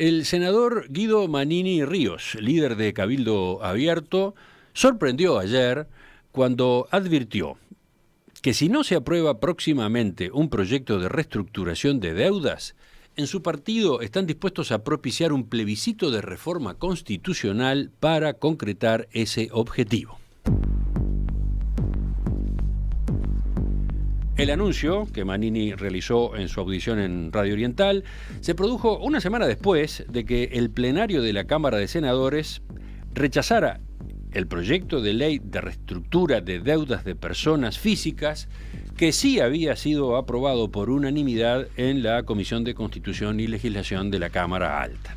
El senador Guido Manini Ríos, líder de Cabildo Abierto, sorprendió ayer cuando advirtió que si no se aprueba próximamente un proyecto de reestructuración de deudas, en su partido están dispuestos a propiciar un plebiscito de reforma constitucional para concretar ese objetivo. El anuncio que Manini realizó en su audición en Radio Oriental se produjo una semana después de que el plenario de la Cámara de Senadores rechazara el proyecto de ley de reestructura de deudas de personas físicas que sí había sido aprobado por unanimidad en la Comisión de Constitución y Legislación de la Cámara Alta.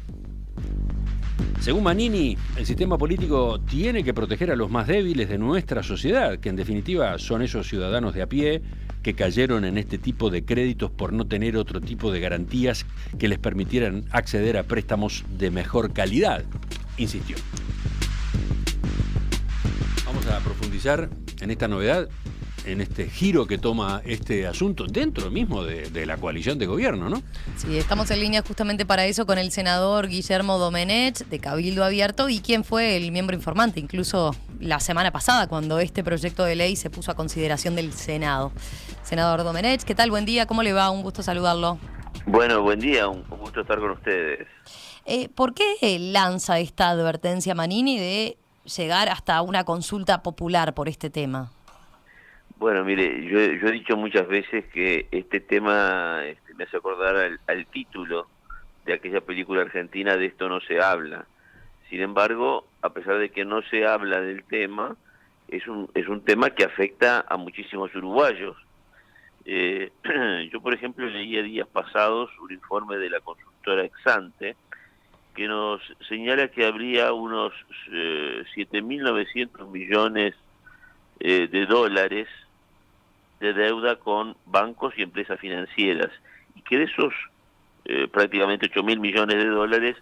Según Manini, el sistema político tiene que proteger a los más débiles de nuestra sociedad, que en definitiva son esos ciudadanos de a pie que cayeron en este tipo de créditos por no tener otro tipo de garantías que les permitieran acceder a préstamos de mejor calidad, insistió. Vamos a profundizar en esta novedad, en este giro que toma este asunto dentro mismo de la coalición de gobierno, ¿no? Sí, estamos en línea justamente para eso con el senador Guillermo Domenech de Cabildo Abierto y quien fue el miembro informante, incluso la semana pasada cuando este proyecto de ley se puso a consideración del Senado. Senador Domenech, ¿qué tal? Buen día, ¿cómo le va? Un gusto saludarlo. Bueno, buen día, un gusto estar con ustedes. ¿Por qué lanza esta advertencia Manini de llegar hasta una consulta popular por este tema? Bueno, mire, yo he dicho muchas veces que este tema me hace acordar al título de aquella película argentina, De esto no se habla. Sin embargo, a pesar de que no se habla del tema, es un tema que afecta a muchísimos uruguayos. Yo, por ejemplo, leía días pasados un informe de la consultora Exante que nos señala que habría unos 7.900 millones de dólares de deuda con bancos y empresas financieras, y que de esos prácticamente 8.000 millones de dólares,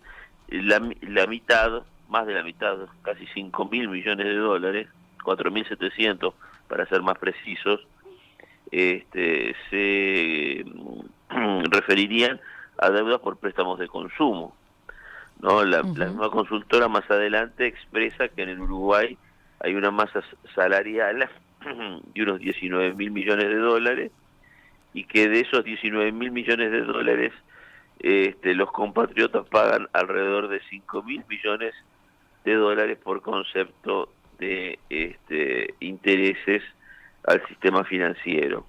la mitad, más de la mitad, casi 5.000 millones de dólares, 4.700 para ser más precisos, se referirían a deudas por préstamos de consumo, ¿no? La misma consultora más adelante expresa que en el Uruguay hay una masa salarial de unos 19.000 millones de dólares, y que de esos 19.000 millones de dólares los compatriotas pagan alrededor de 5.000 millones de dólares por concepto de intereses al sistema financiero.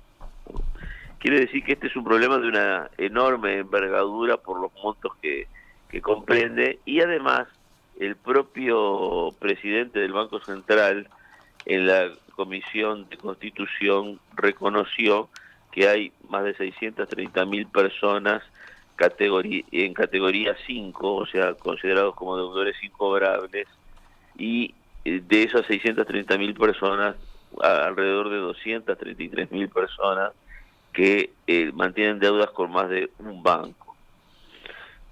Quiere decir que este es un problema de una enorme envergadura por los montos que comprende, y además el propio presidente del Banco Central en la Comisión de Constitución reconoció que hay más de 630.000 personas en categoría 5, o sea, considerados como deudores incobrables, y de esas 630.000 personas, alrededor de 233.000 personas que mantienen deudas con más de un banco.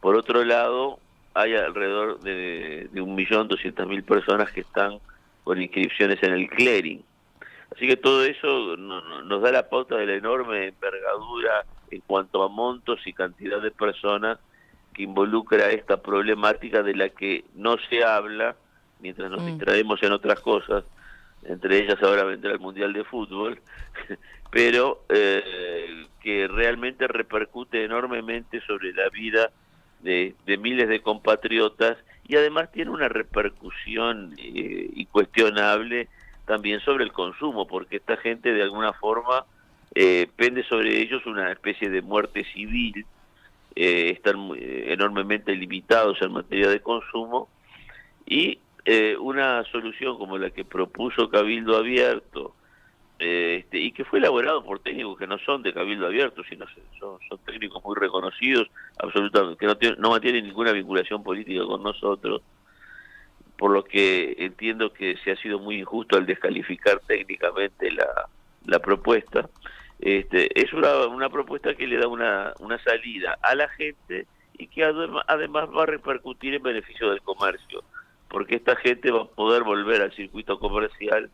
Por otro lado, hay alrededor de 1.200.000 personas que están con inscripciones en el clearing. Así que todo eso nos da la pauta de la enorme envergadura en cuanto a montos y cantidad de personas que involucra esta problemática, de la que no se habla mientras nos distraemos en otras cosas. Entre ellas ahora vendrá el Mundial de Fútbol, pero que realmente repercute enormemente sobre la vida de miles de compatriotas, y además tiene una repercusión incuestionable también sobre el consumo, porque esta gente de alguna forma pende sobre ellos una especie de muerte civil. Están enormemente limitados en materia de consumo, y una solución como la que propuso Cabildo Abierto, y que fue elaborado por técnicos que no son de Cabildo Abierto, sino son técnicos muy reconocidos, absolutamente, que no mantienen ninguna vinculación política con nosotros, por lo que entiendo que se ha sido muy injusto al descalificar técnicamente la propuesta. Es una propuesta que le da una salida a la gente, y que además va a repercutir en beneficio del comercio, porque esta gente va a poder volver al circuito comercial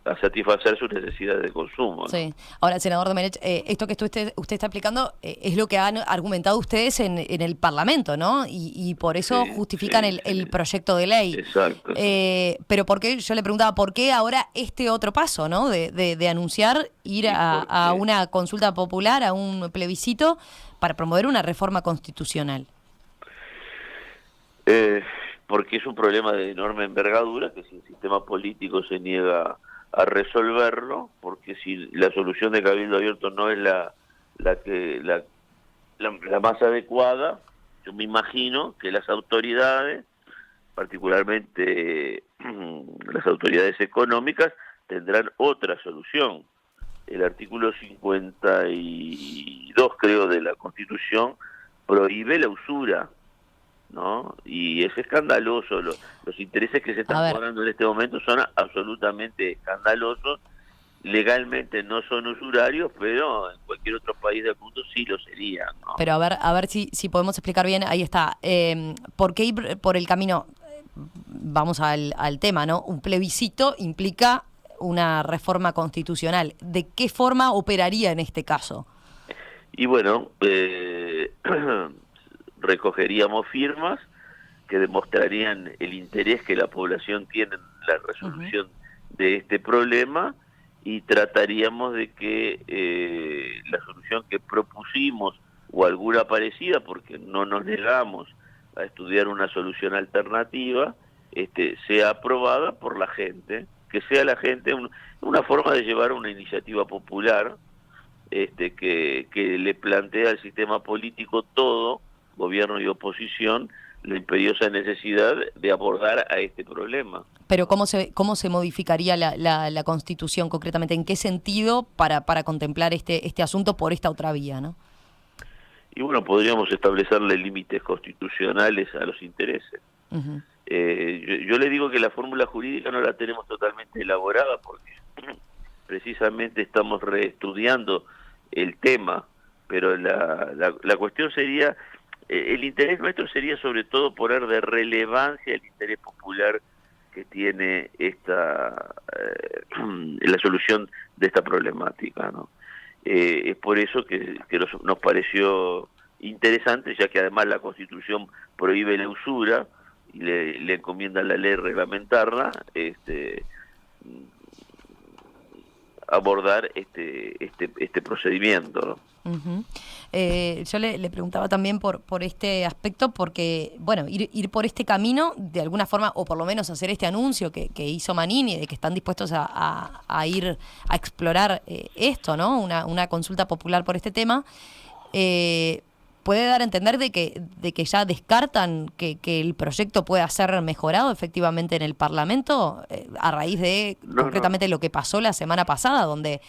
a a satisfacer sus necesidades de consumo, ¿no? Sí. Ahora, senador Domenech, esto que usted está explicando es lo que han argumentado ustedes en el Parlamento, ¿no? Y por eso Sí, justifican sí, el sí. proyecto de ley. Exacto. Pero ¿por qué? Yo le preguntaba, ¿por qué ahora este otro paso, ¿no? De anunciar ir Y a porque, una consulta popular, a un plebiscito, para promover una reforma constitucional? eh, porque es un problema de enorme envergadura que si el sistema político se niega a resolverlo, porque si la solución de Cabildo Abierto no es la más adecuada, yo me imagino que las autoridades, particularmente las autoridades económicas, tendrán otra solución. El artículo 52, creo, de la Constitución prohíbe la usura, ¿no? Y es escandaloso. Los intereses que se A están ver, cobrando en este momento son absolutamente escandalosos. Legalmente no son usurarios, pero en cualquier otro país del mundo sí lo serían, ¿no? pero a ver si podemos explicar bien, ahí está. ¿Por qué ir por el camino? Vamos al tema, ¿no? Un plebiscito implica una reforma constitucional. ¿De qué forma operaría en este caso? Y bueno, recogeríamos firmas que demostrarían el interés que la población tiene en la Ujú. resolución de este problema, y trataríamos de que la solución que propusimos o alguna parecida, porque no nos negamos a estudiar una solución alternativa, sea aprobada por la gente, que sea la gente una forma de llevar una iniciativa popular, que le plantea al sistema político todo, gobierno y oposición, la imperiosa necesidad de abordar a este problema. Pero ¿cómo se modificaría la Constitución concretamente? ¿En qué sentido para contemplar este asunto por esta otra vía, ¿no? Y bueno, podríamos establecerle límites constitucionales a los intereses. Ujú. Yo le digo que la fórmula jurídica no la tenemos totalmente elaborada porque precisamente estamos reestudiando el tema, pero la cuestión sería, el interés nuestro sería sobre todo poner de relevancia el interés popular que tiene la solución de esta problemática, ¿no? Es por eso que nos pareció interesante, ya que además la Constitución prohíbe la usura y le encomienda a la ley reglamentarla, abordar este procedimiento, ¿no? Ujú. Yo le preguntaba también por este aspecto, porque, bueno, ir por este camino, de alguna forma, o por lo menos hacer este anuncio que hizo Manini, de que están dispuestos a ir a explorar esto, ¿no? Una consulta popular por este tema, puede dar a entender de que ya descartan que el proyecto pueda ser mejorado efectivamente en el Parlamento, a raíz de No. concretamente lo que pasó la semana pasada, donde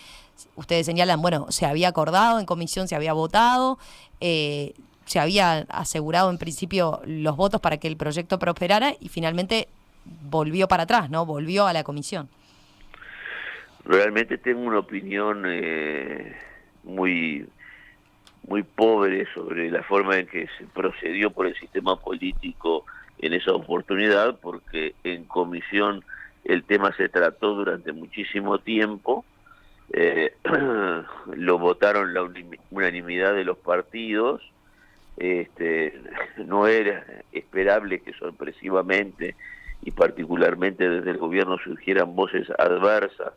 ustedes señalan, bueno, se había acordado en comisión, se había votado, se había asegurado en principio los votos para que el proyecto prosperara y finalmente volvió para atrás, ¿no? Volvió a la comisión. Realmente tengo una opinión muy muy pobre sobre la forma en que se procedió por el sistema político en esa oportunidad, porque en comisión el tema se trató durante muchísimo tiempo, lo votaron la unanimidad de los partidos, no era esperable que sorpresivamente y particularmente desde el gobierno surgieran voces adversas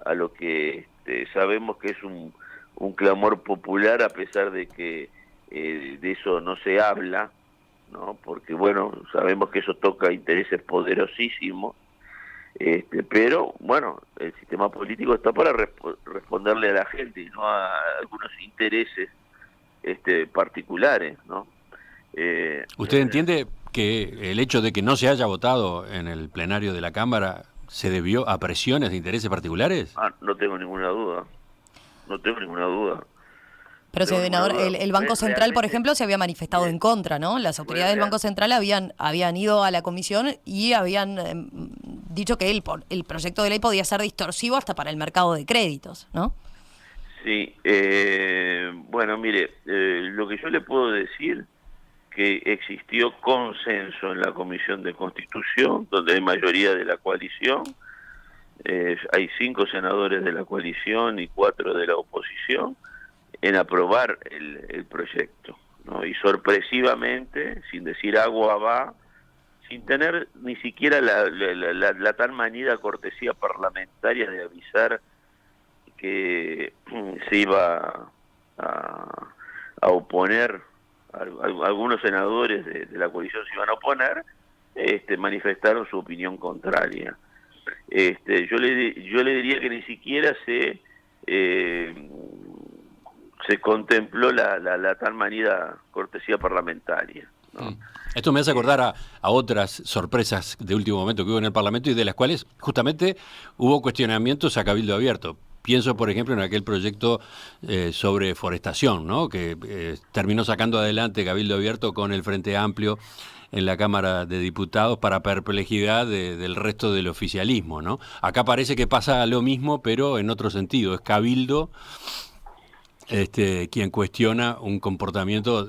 a lo que sabemos que es un clamor popular, a pesar de que de eso no se habla, ¿no? Porque bueno, sabemos que eso toca intereses poderosísimos, pero bueno, el sistema político está para responderle a la gente y no a algunos intereses particulares, ¿no? ¿Usted entiende que el hecho de que no se haya votado en el plenario de la Cámara se debió a presiones de intereses particulares? No tengo ninguna duda, no tengo ninguna duda. Pero, No tengo ninguna senador, duda. el Banco Central, por Realmente, ejemplo, se había manifestado mire, en contra, ¿no? Las autoridades del Banco Central habían ido a la comisión y habían dicho que el proyecto de ley podía ser distorsivo hasta para el mercado de créditos, ¿no? sí, bueno, mire, lo que yo le puedo decir que existió consenso en la Comisión de Constitución, donde hay mayoría de la coalición, hay 5 senadores de la coalición y 4 de la oposición en aprobar el proyecto, ¿no? Y sorpresivamente, sin decir agua va, sin tener ni siquiera la tan manida cortesía parlamentaria de avisar que se iba a oponer, algunos senadores de la coalición se iban a oponer, manifestaron su opinión contraria. Yo le diría que ni siquiera se contempló la tan manida cortesía parlamentaria, ¿no? Esto me hace acordar a otras sorpresas de último momento que hubo en el Parlamento y de las cuales justamente hubo cuestionamientos a cabildo abierto. Pienso, por ejemplo, en aquel proyecto sobre forestación, ¿no? Que terminó sacando adelante cabildo abierto con el Frente Amplio en la Cámara de Diputados para perplejidad del resto del oficialismo, ¿no? Acá parece que pasa lo mismo, pero en otro sentido. Es cabildo quien cuestiona un comportamiento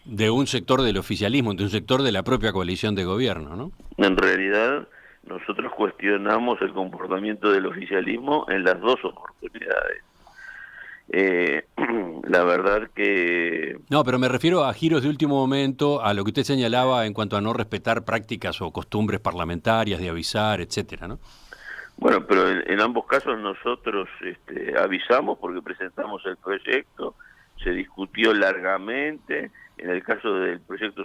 de un sector del oficialismo, de un sector de la propia coalición de gobierno, ¿no? En realidad, nosotros cuestionamos el comportamiento del oficialismo en las dos oportunidades. La verdad que... No, pero me refiero a giros de último momento, a lo que usted señalaba en cuanto a no respetar prácticas o costumbres parlamentarias, de avisar, etcétera, ¿no? Bueno, pero en ambos casos nosotros avisamos porque presentamos el proyecto, se discutió largamente. En el caso del proyecto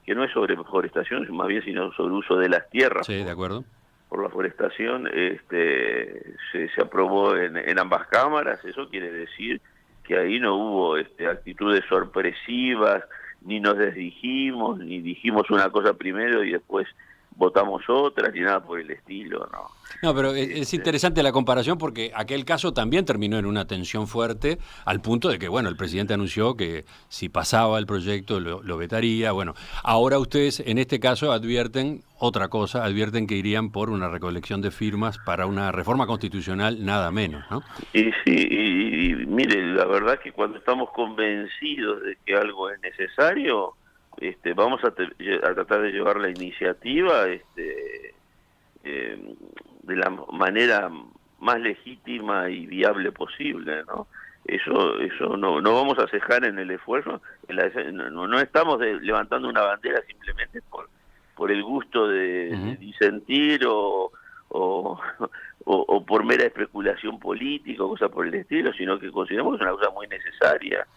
que no es sobre forestación, más bien sino sobre uso de las tierras. Sí, de acuerdo. Por la forestación, se aprobó en ambas cámaras. Eso quiere decir que ahí no hubo actitudes sorpresivas, ni nos desdijimos, ni dijimos una cosa primero y después votamos otra, ni nada por el estilo, ¿no? No, pero es interesante la comparación porque aquel caso también terminó en una tensión fuerte al punto de que, bueno, el presidente anunció que si pasaba el proyecto lo vetaría. Bueno, ahora ustedes en este caso advierten otra cosa, advierten que irían por una recolección de firmas para una reforma constitucional nada menos, ¿no? Y sí, y mire, la verdad que cuando estamos convencidos de que algo es necesario, vamos a tratar de llevar la iniciativa de la manera más legítima y viable posible, ¿no? Eso no vamos a cejar en el esfuerzo, no estamos levantando una bandera simplemente por el gusto de disentir o por mera especulación política o cosa por el estilo, sino que consideramos que es una cosa muy necesaria.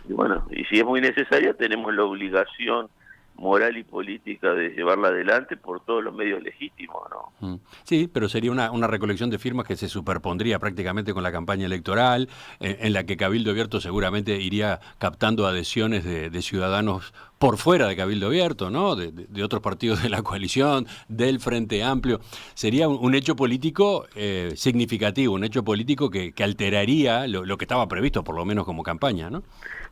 Y bueno, y si es muy necesaria tenemos la obligación moral y política de llevarla adelante por todos los medios legítimos, ¿no? Sí, pero sería una recolección de firmas que se superpondría prácticamente con la campaña electoral, en la que Cabildo Abierto seguramente iría captando adhesiones de ciudadanos por fuera de Cabildo Abierto, ¿no? De otros partidos de la coalición, del Frente Amplio. Sería un hecho político significativo, un hecho político que alteraría lo que estaba previsto, por lo menos como campaña, ¿no?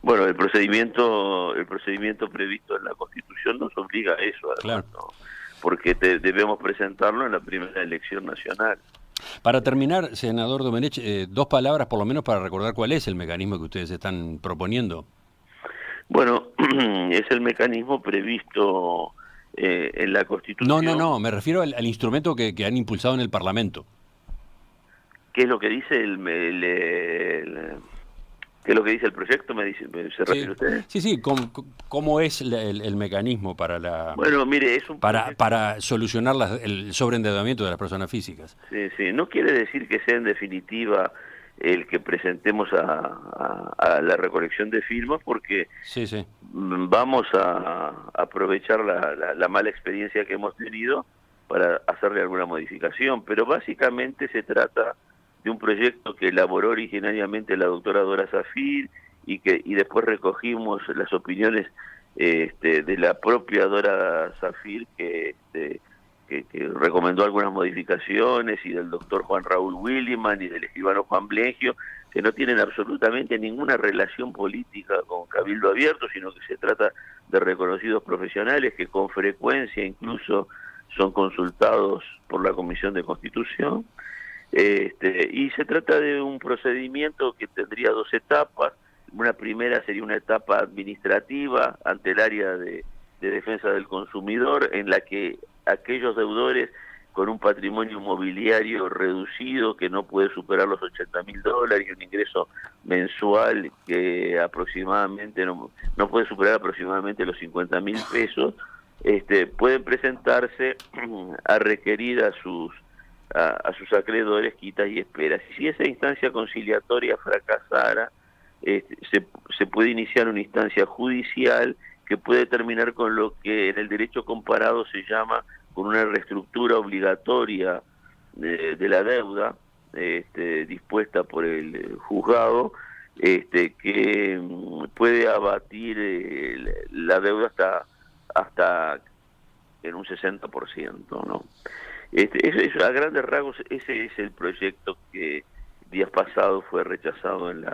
Bueno, el procedimiento previsto en la Constitución nos obliga a eso, además, claro, ¿no? Porque debemos presentarlo en la primera elección nacional. Para terminar, senador Domenech, 2 palabras por lo menos para recordar cuál es el mecanismo que ustedes están proponiendo. Bueno, es el mecanismo previsto en la Constitución. No, me refiero al instrumento que han impulsado en el Parlamento. ¿Qué es lo que dice ¿qué es lo que dice el proyecto? ¿Se refiere usted? Sí, ¿cómo es el mecanismo para Bueno, mire, es para solucionar el sobreendeudamiento de las personas físicas? Sí, no quiere decir que sea en definitiva el que presentemos a la recolección de firmas, porque vamos a aprovechar la mala experiencia que hemos tenido para hacerle alguna modificación, pero básicamente se trata de un proyecto que elaboró originariamente la doctora Dora Zafir y después recogimos las opiniones de la propia Dora Zafir que recomendó algunas modificaciones, y del doctor Juan Raúl Williman y del escribano Juan Blengio, que no tienen absolutamente ninguna relación política con Cabildo Abierto, sino que se trata de reconocidos profesionales que con frecuencia incluso son consultados por la Comisión de Constitución. Y se trata de un procedimiento que tendría 2 etapas. Una primera sería una etapa administrativa ante el área de defensa del consumidor, en la que aquellos deudores con un patrimonio inmobiliario reducido que no puede superar los $80.000 y un ingreso mensual que aproximadamente no puede superar aproximadamente los $50.000, pueden presentarse a requerir a sus acreedores quitas y esperas. Y si esa instancia conciliatoria fracasara, se puede iniciar una instancia judicial que puede terminar con lo que en el derecho comparado se llama con una reestructura obligatoria de la deuda dispuesta por el juzgado, que puede abatir la deuda hasta en un 60%, ¿no? Eso, a grandes rasgos, ese es el proyecto que días pasados fue rechazado en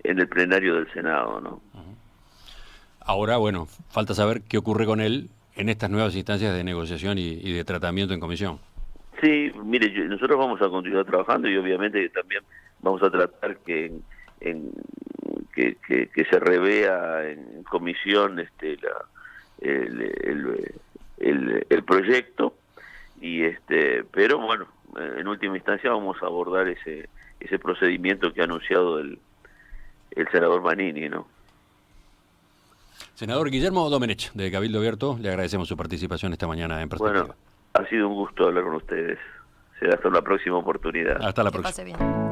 el plenario del Senado, ¿no? Ahora, bueno, falta saber qué ocurre con él en estas nuevas instancias de negociación y de tratamiento en comisión. Sí, mire, nosotros vamos a continuar trabajando y obviamente también vamos a tratar que se revea en comisión el proyecto, pero bueno, en última instancia vamos a abordar ese procedimiento que ha anunciado el senador Manini, ¿no? Senador Guillermo Domenech, de Cabildo Abierto, le agradecemos su participación esta mañana en Perspectiva. Bueno, ha sido un gusto hablar con ustedes. Será hasta una próxima oportunidad. Hasta la Que próxima. pase bien.